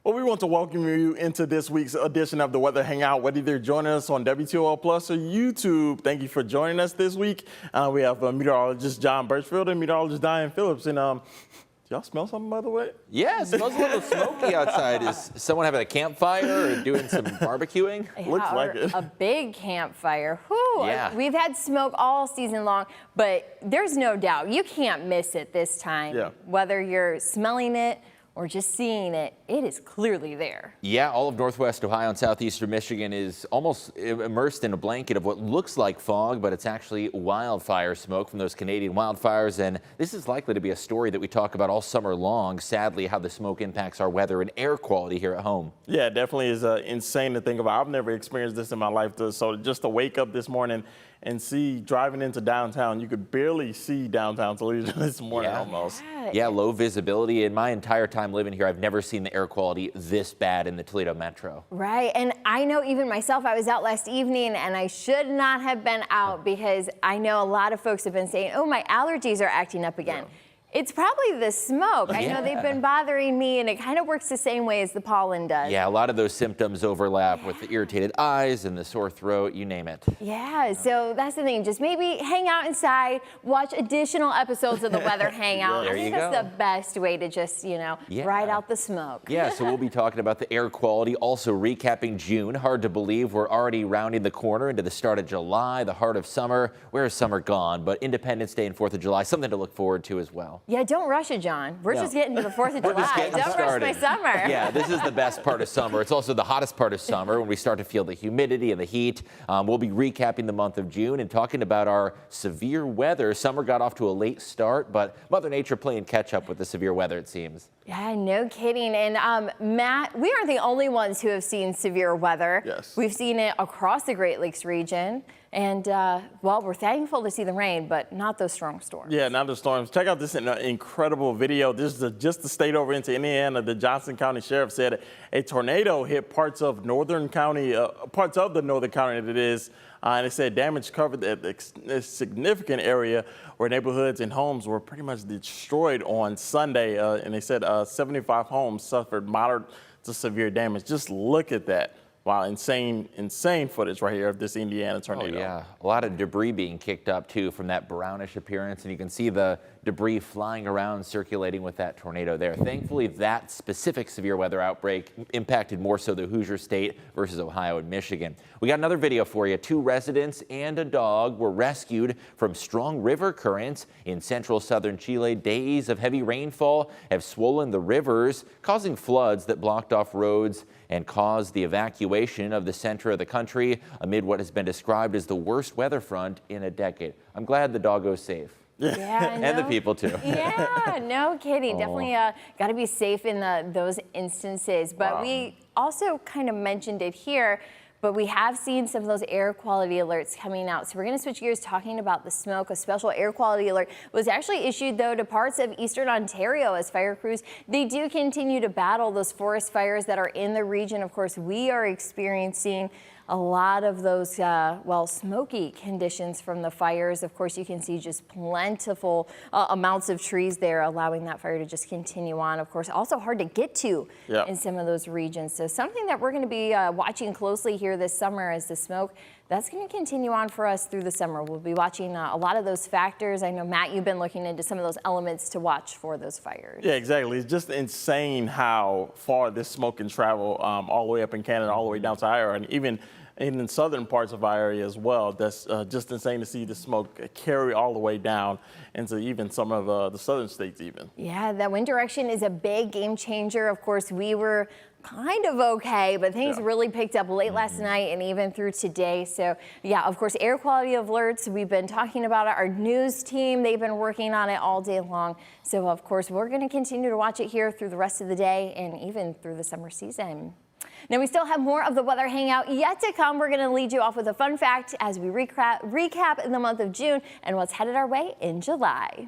Well, we want to welcome you into this week's edition of the Weather Hangout. Whether you're joining us on WTOL Plus or YouTube, thank you for joining us this week. We have meteorologist John Birchfield and meteorologist Diane Phillips. And do y'all smell something, by the way? Yeah, it smells a little smoky outside. Is someone having a campfire or doing some barbecuing? Yeah, Looks like it. A big campfire. Whew. Yeah. We've had smoke all season long, but there's no doubt you can't miss it this time. Yeah. Whether you're smelling it or just seeing it, it is clearly there. Yeah, all of northwest Ohio and southeastern Michigan is almost immersed in a blanket of what looks like fog, but it's actually wildfire smoke from those Canadian wildfires. And this is likely to be a story that we talk about all summer long, sadly, how the smoke impacts our weather and air quality here at home. Yeah, it definitely is insane to think about. I've never experienced this in my life. So just to wake up this morning and see driving into downtown, you could barely see downtown Toledo this morning almost. Yeah, low visibility. In my entire time living here, I've never seen the air quality this bad in the Toledo metro. Right, and I know even myself, I was out last evening and I should not have been out because I know a lot of folks have been saying, oh, my allergies are acting up again. Yeah. It's probably the smoke. I know they've been bothering me, and it kind of works the same way as the pollen does. Yeah, a lot of those symptoms overlap with the irritated eyes and the sore throat, you name it. Yeah, so that's the thing. Just maybe hang out inside, watch additional episodes of the Weather Hangout. There I think you that's go. the best way to just, ride out the smoke. Yeah, so we'll be talking about the air quality, also recapping June. Hard to believe we're already rounding the corner into the start of July, the heart of summer. Where is summer gone? But Independence Day and 4th of July, something to look forward to as well. Yeah, don't rush it, John. We're just getting to the 4th of We're just July. getting Don't started. rush my summer. Yeah, this is the best part of summer. It's also the hottest part of summer when we start to feel the humidity and the heat. We'll be recapping the month of June and talking about our severe weather. Summer got off to a late start, but Mother Nature playing catch up with the severe weather, it seems. Yeah, no kidding. And Matt, we aren't the only ones who have seen severe weather. Yes. We've seen it across the Great Lakes region. And, well, we're thankful to see the rain, but not those strong storms. Yeah, not the storms. Check out this incredible video. This is just the state over into Indiana. The Johnson County Sheriff said a tornado hit parts of the northern county that it is. And it said damage covered a significant area where neighborhoods and homes were pretty much destroyed on Sunday. And they said 75 homes suffered moderate to severe damage. Just look at that. Wow, insane footage right here of this Indiana tornado. Oh, yeah, a lot of debris being kicked up, too, from that brownish appearance. And you can see the debris flying around, circulating with that tornado there. Thankfully, that specific severe weather outbreak impacted more so the Hoosier State versus Ohio and Michigan. We got another video for you. 2 residents and a dog were rescued from strong river currents in central southern Chile. Days of heavy rainfall have swollen the rivers, causing floods that blocked off roads and caused the evacuation of the center of the country amid what has been described as the worst weather front in a decade. I'm glad the doggo's safe. Yeah, and the people too. Yeah, no kidding. Definitely got to be safe in those instances. But we also kind of mentioned it here, but we have seen some of those air quality alerts coming out. So we're going to switch gears talking about the smoke. A special air quality alert was actually issued, though, to parts of eastern Ontario as fire crews, they do continue to battle those forest fires that are in the region. Of course, we are experiencing a lot of those, smoky conditions from the fires. Of course, you can see just plentiful amounts of trees there, allowing that fire to just continue on. Of course, also hard to get to in some of those regions. So something that we're going to be watching closely here this summer is the smoke. That's going to continue on for us through the summer. We'll be watching a lot of those factors. I know, Matt, you've been looking into some of those elements to watch for those fires. Yeah, exactly. It's just insane how far this smoke can travel all the way up in Canada, all the way down to Iowa, and even in southern parts of our area as well. That's just insane to see the smoke carry all the way down into even some of the southern states even. Yeah, that wind direction is a big game changer. Of course, we were kind of okay, but things really picked up late last night and even through today. So yeah, of course, air quality alerts, we've been talking about it. Our news team, they've been working on it all day long. So of course, we're going to continue to watch it here through the rest of the day and even through the summer season. Now, we still have more of the Weather Hangout yet to come. We're going to lead you off with a fun fact as we recap the month of June and what's headed our way in July.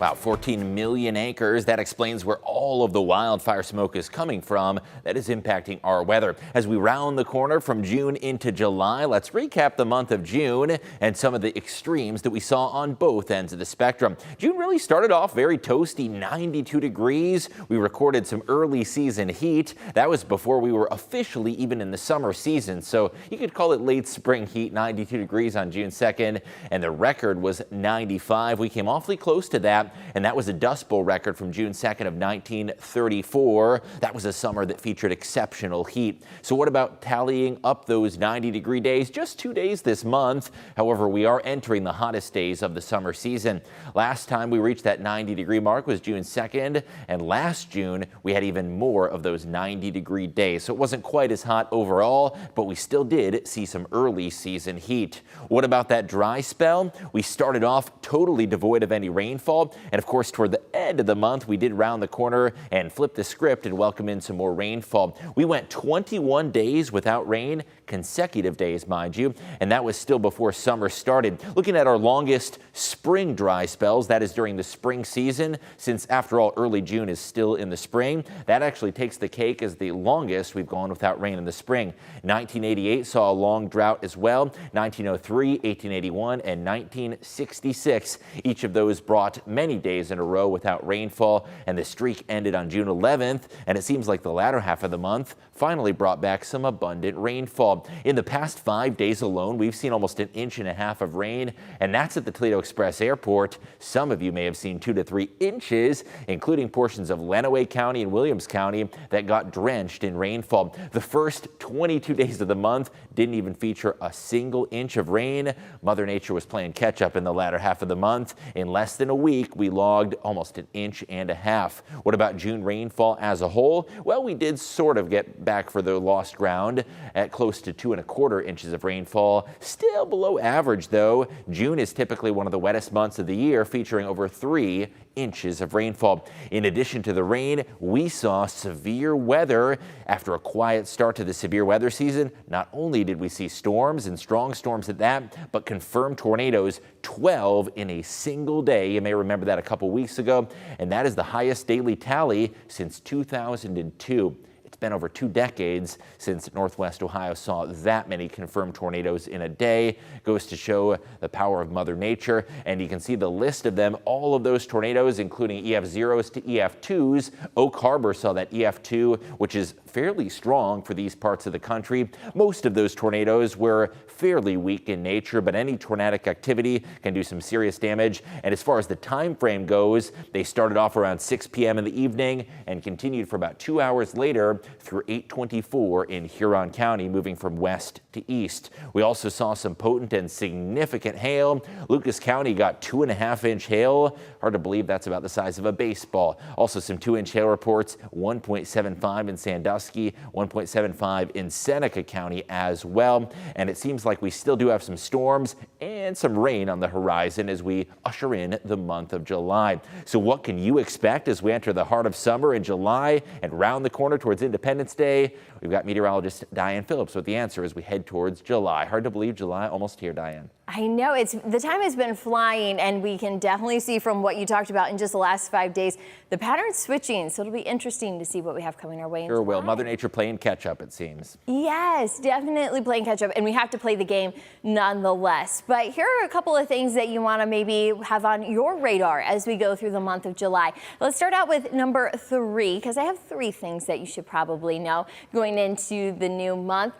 About 14 million acres. That explains where all of the wildfire smoke is coming from that is impacting our weather. As we round the corner from June into July, let's recap the month of June and some of the extremes that we saw on both ends of the spectrum. June really started off very toasty, 92 degrees. We recorded some early season heat. That was before we were officially even in the summer season. So you could call it late spring heat, 92 degrees on June 2nd, and the record was 95. We came awfully close to that. And that was a Dust Bowl record from June 2nd of 1934. That was a summer that featured exceptional heat. So what about tallying up those 90-degree days? Just 2 days this month. However, we are entering the hottest days of the summer season. Last time we reached that 90-degree mark was June 2nd, and last June we had even more of those 90-degree days. So it wasn't quite as hot overall, but we still did see some early season heat. What about that dry spell? We started off totally devoid of any rainfall. And of course, toward the end of the month, we did round the corner and flip the script and welcome in some more rainfall. We went 21 days without rain, consecutive days, mind you, and that was still before summer started. Looking at our longest spring dry spells, that is during the spring season, since after all, early June is still in the spring. That actually takes the cake as the longest we've gone without rain in the spring. 1988 saw a long drought as well. 1903, 1881, and 1966. Each of those brought many days in a row without rainfall, and the streak ended on June 11th, and it seems like the latter half of the month finally brought back some abundant rainfall. In the past 5 days alone, we've seen almost 1.5 inches of rain, and that's at the Toledo Express Airport. Some of you may have seen 2 to 3 inches, including portions of Lenawee County and Williams County that got drenched in rainfall. The first 22 days of the month didn't even feature a single inch of rain. Mother Nature was playing catch up in the latter half of the month. In less than a week, we logged almost 1.5 inches. What about June rainfall as a whole? Well, we did sort of get back for the lost ground at close to 2.25 inches of rainfall. Still below average, though. June is typically one of the wettest months of the year, featuring over 3 inches of rainfall. In addition to the rain, we saw severe weather. After a quiet start to the severe weather season, not only did we see storms and strong storms at that, but confirmed tornadoes, 12 in a single day. You may remember that a couple weeks ago, and that is the highest daily tally since 2002. It's been over 2 decades since Northwest Ohio saw that many confirmed tornadoes in a day. Goes to show the power of Mother Nature, and you can see the list of them. All of those tornadoes, including EF0s to EF2s. Oak Harbor saw that EF2, which is fairly strong for these parts of the country. Most of those tornadoes were fairly weak in nature, but any tornadic activity can do some serious damage. And as far as the time frame goes, they started off around 6 p.m. in the evening and continued for about 2 hours later through 8:24 in Huron County, moving from west to east. We also saw some potent and significant hail. Lucas County got 2.5-inch hail. Hard to believe that's about the size of a baseball. Also some 2-inch hail reports, 1.75 in Sandusky, 1.75 in Seneca County as well. And it seems like we still do have some storms and some rain on the horizon as we usher in the month of July. So what can you expect as we enter the heart of summer in July and round the corner towards Independence Day? We've got meteorologist Diane Phillips with the answer as we head towards July. Hard to believe July almost here, Diane. I know, the time has been flying, and we can definitely see from what you talked about in just the last 5 days, the pattern's switching. So it'll be interesting to see what we have coming our way. Sure will. Mother Nature playing catch up, it seems. Yes, definitely playing catch up, and we have to play the game nonetheless. But here are a couple of things that you want to maybe have on your radar as we go through the month of July. Let's start out with number 3, because I have 3 things that you should probably know going into the new month.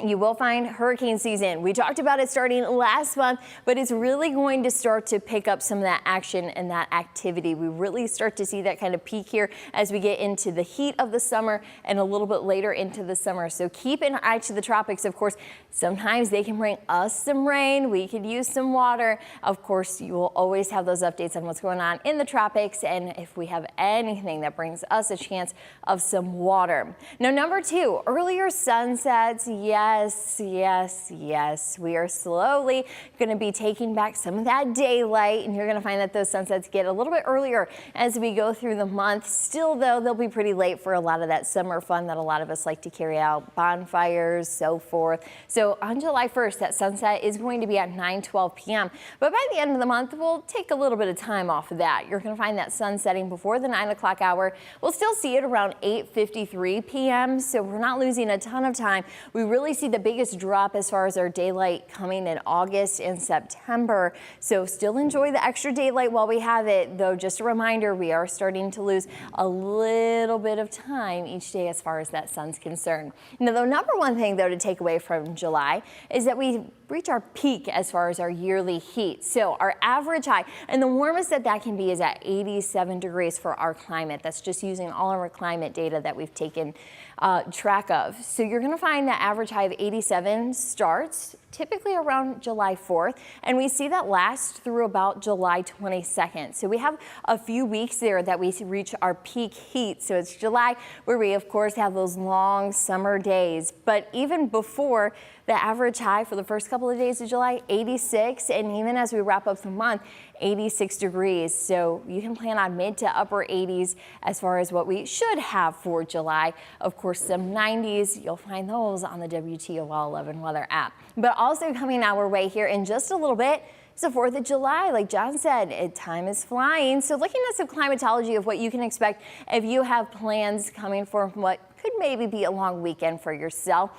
You will find hurricane season. We talked about it starting last month, but it's really going to start to pick up some of that action and that activity. We really start to see that kind of peak here as we get into the heat of the summer and a little bit later into the summer. So keep an eye to the tropics. Of course, sometimes they can bring us some rain. We could use some water. Of course, you will always have those updates on what's going on in the tropics, and if we have anything that brings us a chance of some water. Now, number 2, earlier sunsets. Yeah, Yes, yes, yes. We are slowly going to be taking back some of that daylight, and you're going to find that those sunsets get a little bit earlier as we go through the month. Still, though, they'll be pretty late for a lot of that summer fun that a lot of us like to carry out, bonfires, so forth. So on July 1st, that sunset is going to be at 9:12 p.m. But by the end of the month, we'll take a little bit of time off of that. You're going to find that sun setting before the 9 o'clock hour. We'll still see it around 8:53 p.m., so we're not losing a ton of time. We really see the biggest drop as far as our daylight coming in August and September. So still enjoy the extra daylight while we have it, though just a reminder, we are starting to lose a little bit of time each day as far as that sun's concerned. Now, the number one thing, though, to take away from July is that we reach our peak as far as our yearly heat. So our average high, and the warmest that can be, is at 87 degrees for our climate. That's just using all of our climate data that we've taken track of. So you're going to find that average high of 87 starts typically around July 4th, and we see that last through about July 22nd. So we have a few weeks there that we reach our peak heat. So it's July where we, of course, have those long summer days. But even before the average high for the first couple of days of July, 86, and even as we wrap up the month, 86 degrees. So you can plan on mid to upper 80s as far as what we should have for July. Of course, some 90s, you'll find those on the WTOL 11 weather app. But also coming our way here in just a little bit, it's the 4th of July. Like John said, time is flying. So looking at some climatology of what you can expect if you have plans coming for what could maybe be a long weekend for yourself.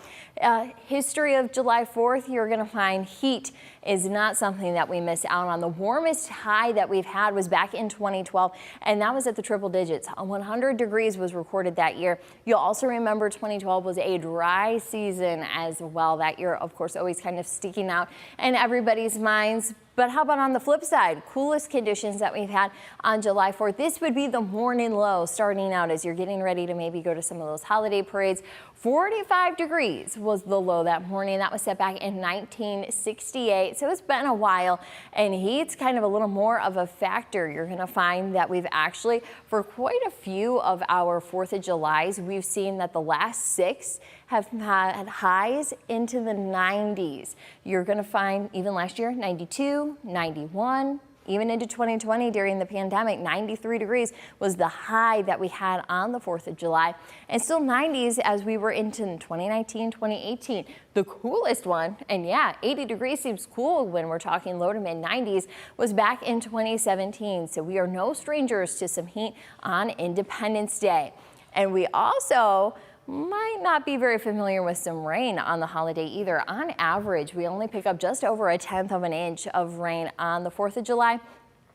History of July 4th, you're going to find heat is not something that we miss out on. The warmest high that we've had was back in 2012, and that was at the triple digits. 100 degrees was recorded that year. You'll also remember 2012 was a dry season as well. That year, of course, always kind of sticking out in everybody's minds. But how about on the flip side? Coolest conditions that we've had on July 4th. This would be the morning low starting out as you're getting ready to maybe go to some of those holiday parades. 45 degrees was the low that morning. That was set back in 1968. So it's been a while, and heat's kind of a little more of a factor. You're going to find that we've actually, for quite a few of our 4th of Julys, we've seen that the last 6 have had highs into the 90s. You're going to find even last year, 92, 91, even into 2020 during the pandemic, 93 degrees was the high that we had on the 4th of July. And still 90s as we were into 2019, 2018. The coolest one, and yeah, 80 degrees seems cool when we're talking low to mid 90s, was back in 2017. So we are no strangers to some heat on Independence Day. And we also might not be very familiar with some rain on the holiday either. On average, we only pick up just over 1/10 of an inch of rain on the 4th of July.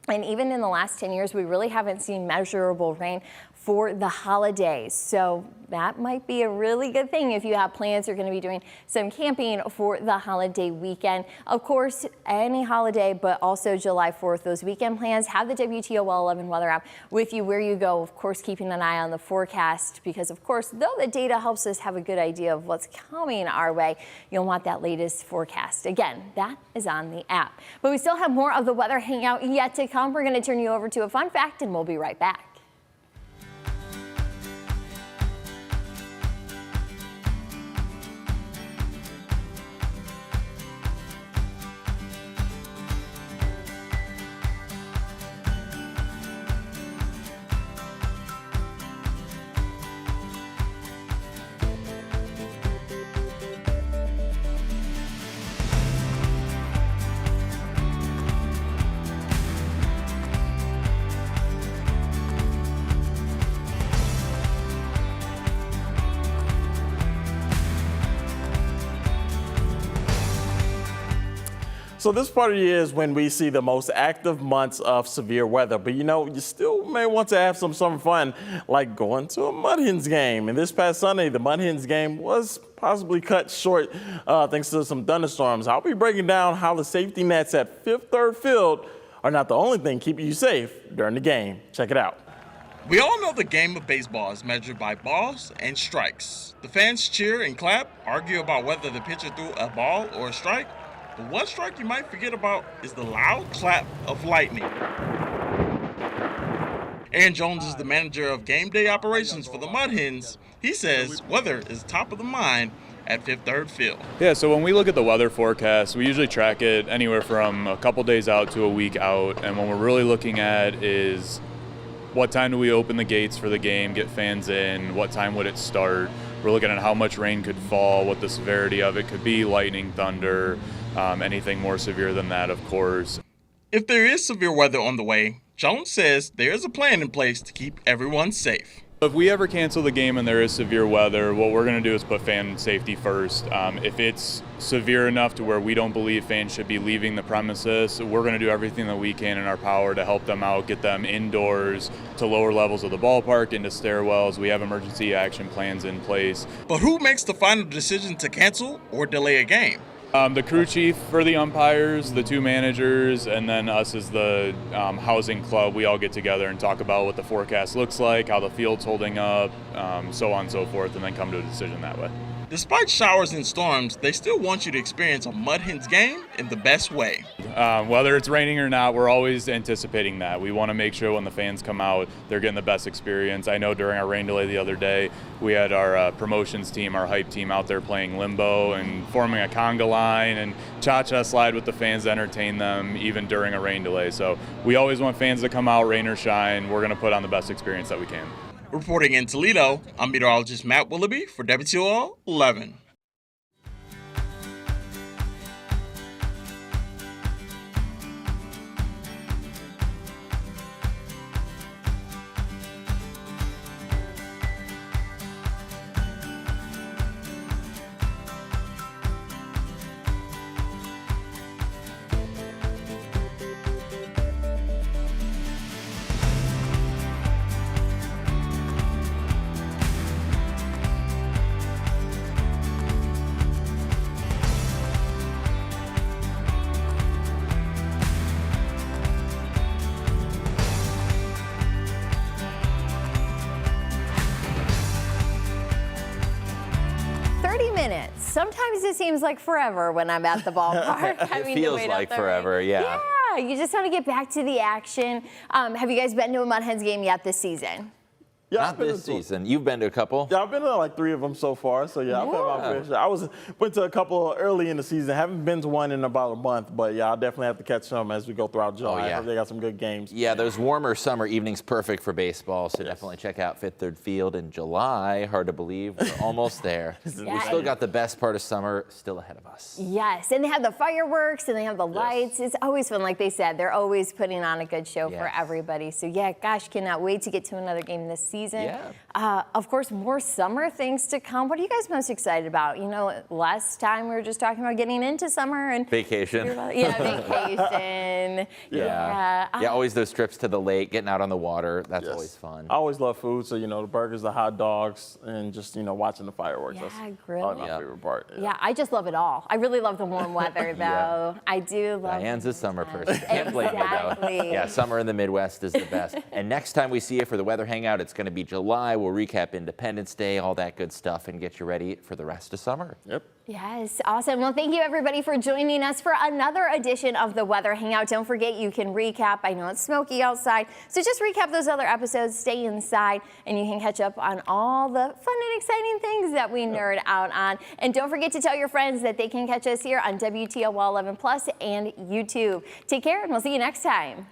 And even in the last 10 years, we really haven't seen measurable rain for the holidays. So that might be a really good thing if you have plans. You're going to be doing some camping for the holiday weekend. Of course, any holiday, but also July 4th, those weekend plans, have the WTOL 11 weather app with you where you go. Of course, keeping an eye on the forecast because, of course, though the data helps us have a good idea of what's coming our way, you'll want that latest forecast. Again, that is on the app. But we still have more of the Weather Hangout yet to come. We're going to turn you over to a fun fact, and we'll be right back. So this part of the year is when we see the most active months of severe weather. But you know, you still may want to have some summer fun, like going to a Mud Hens game. And this past Sunday, the Mud Hens game was possibly cut short thanks to some thunderstorms. I'll be breaking down how the safety nets at Fifth Third Field are not the only thing keeping you safe during the game. Check it out. We all know the game of baseball is measured by balls and strikes. The fans cheer and clap, argue about whether the pitcher threw a ball or a strike. But one strike you might forget about is the loud clap of lightning. Aaron Jones is the manager of game day operations for the Mud Hens. He says weather is top of the mind at Fifth Third Field. Yeah, so when we look at the weather forecast, we usually track it anywhere from a couple days out to a week out. And what we're really looking at is what time do we open the gates for the game, get fans in, what time would it start. We're looking at how much rain could fall, what the severity of it could be, lightning, thunder, anything more severe than that, of course. If there is severe weather on the way, Jones says there is a plan in place to keep everyone safe. If we ever cancel the game and there is severe weather, what we're going to do is put fan safety first. If it's severe enough to where we don't believe fans should be leaving the premises, we're going to do everything that we can in our power to help them out, get them indoors to lower levels of the ballpark, into stairwells. We have emergency action plans in place. But who makes the final decision to cancel or delay a game? The crew chief for the umpires, the two managers, and then us as the housing club, we all get together and talk about what the forecast looks like, how the field's holding up, so on and so forth, and then come to a decision that way. Despite showers and storms, they still want you to experience a Mud Hens game in the best way. Whether it's raining or not, we're always anticipating that. We want to make sure when the fans come out, they're getting the best experience. I know during our rain delay the other day, we had our promotions team, our hype team out there playing limbo and forming a conga line and cha-cha slide with the fans to entertain them even during a rain delay. So we always want fans to come out, rain or shine. We're going to put on the best experience that we can. Reporting in Toledo, I'm meteorologist Matt Willoughby for WTOL 11. Sometimes it seems like forever when I'm at the ballpark. It feels like forever, yeah. Yeah, you just want to get back to the action. Have you guys been to a Mud Hens game yet this season? Yeah, Not this season. You've been to a couple? Yeah, I've been to like 3 of them so far. So yeah, I've had my fair share. Went to a couple early in the season. Haven't been to one in about a month, but yeah, I'll definitely have to catch some as we go throughout July. yeah. I heard they got some good games. Yeah, those warmer summer evenings perfect for baseball, so definitely check out Fifth Third Field in July. Hard to believe, we're almost there. Yeah. We've still got the best part of summer still ahead of us. Yes, and they have the fireworks and they have the lights. It's always fun, like they said. They're always putting on a good show for everybody. So yeah, gosh, cannot wait to get to another game this season. Yeah. Of course, more summer things to come. What are you guys most excited about? You know, last time we were just talking about getting into summer and vacation. Yeah, vacation. Yeah, always those trips to the lake, getting out on the water. That's always fun. I always love food, so you know, the burgers, the hot dogs, and just watching the fireworks. Yeah, That's grilling. probably my favorite part. Yeah, I just love it all. I really love the warm weather, though. I do love. Diane's a summer person. Can't blame you though. Yeah, summer in the Midwest is the best. And next time we see you for the Weather Hangout, it's going to be July. We'll recap Independence Day, all that good stuff, and get you ready for the rest of summer. Yep. Yes, awesome. Well, thank you everybody for joining us for another edition of the Weather Hangout. Don't forget you can recap. I know it's smoky outside, so just recap those other episodes, stay inside, and you can catch up on all the fun and exciting things that we nerd out on. And don't forget to tell your friends that they can catch us here on WTOL 11 Plus and YouTube. Take care, and we'll see you next time.